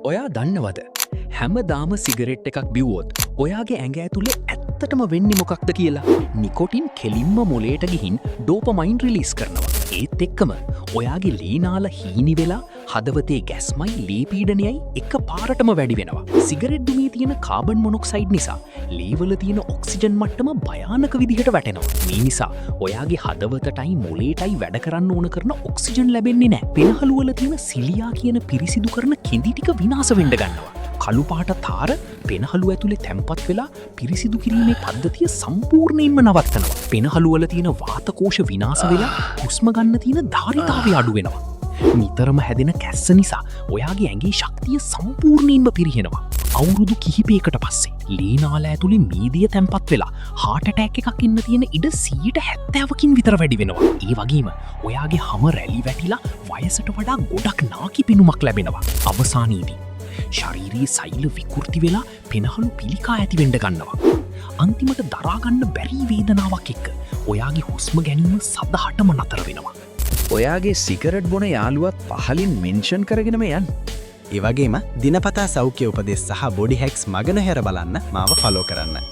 ඔයා දන්නවද හැමදාම සිගරෙට් එකක් බිව්වොත් ඔයාගේ ඇඟ ඇතුලේ ඇත්තටම වෙන්නේ මොකක්ද කියලා නිකොටින් කෙලින්ම මොලේට ගිහින් ඩෝපමයින් රිලීස් කරනවා ඒත් එක්කම ඔයාගේ ලීනාල හීනි වෙලා හදවතේ ගැස්මයි ලී පීඩනයයි එක පාරටම වැඩි වෙනවා සිගරෙට් දුමේ තියෙන කාබන් මොනොක්සයිඩ් නිසා ලීවල තියෙන ඔක්සිජන් මට්ටම භයානක විදිහට වැටෙනවා මේ නිසා ඔයාගේ හදවතටයි මොලේටයි වැඩ කරන්න ඕන කරන ඔක්සිජන් ලැබෙන්නේ නැහැ පෙනහළු වල තියෙන සිලියා කියන පිරිසිදු කරන කෙඳි ටික විනාශ වෙන්න ගන්නවා කළු පාට තාර පෙනහළු ඇතුලේ තැම්පත් වෙලා පිරිසිදු කිරීමේ පද්ධතිය සම්පූර්ණයෙන්ම නවත්තනවා. පෙනහළු වල තියෙන වාතකෝෂ විනාශ වෙලා හුස්ම ගන්න තියෙන ධාරිතාවය අඩු වෙනවා. නිතරම හැදෙන කැස්ස නිසා ඔයාගේ ඇඟේ ශක්තිය සම්පූර්ණයෙන්ම පිරිහෙනවා. අවුරුදු කිහිපයකට පස්සේ ලීනාල ඇතුලේ මීදිය තැම්පත් වෙලා හાર્ට් ඇටැක් එකක් ඉන්න තියෙන ඉඩ 70%කින් විතර වැඩි වෙනවා. ඒ වගේම ඔයාගේ හැම රැලි වැටිලා වයසට වඩා ගොඩක් නාකි පිනුමක් ලැබෙනවා. අවසානයේදී ශරීරයේ සෛල විකෘති වෙලා පෙනහළු පිළිකා ඇති වෙන්න ගන්නවා. අන්තිමට දරාගන්න බැරි වේදනාවක් එක්ක ඔයාගේ හුස්ම ගැනීම සදහටම නතර වෙනවා. ඔයාගේ සිගරට් බොන යාළුවත් පහලින් මෙන්ෂන් කරගෙනම යන්න. ඒ වගේම දිනපතා සෞඛ්‍ය උපදෙස් සහ බොඩි හැක්ස් මග නොහැර බලන්න මාව ෆලෝ කරන්න.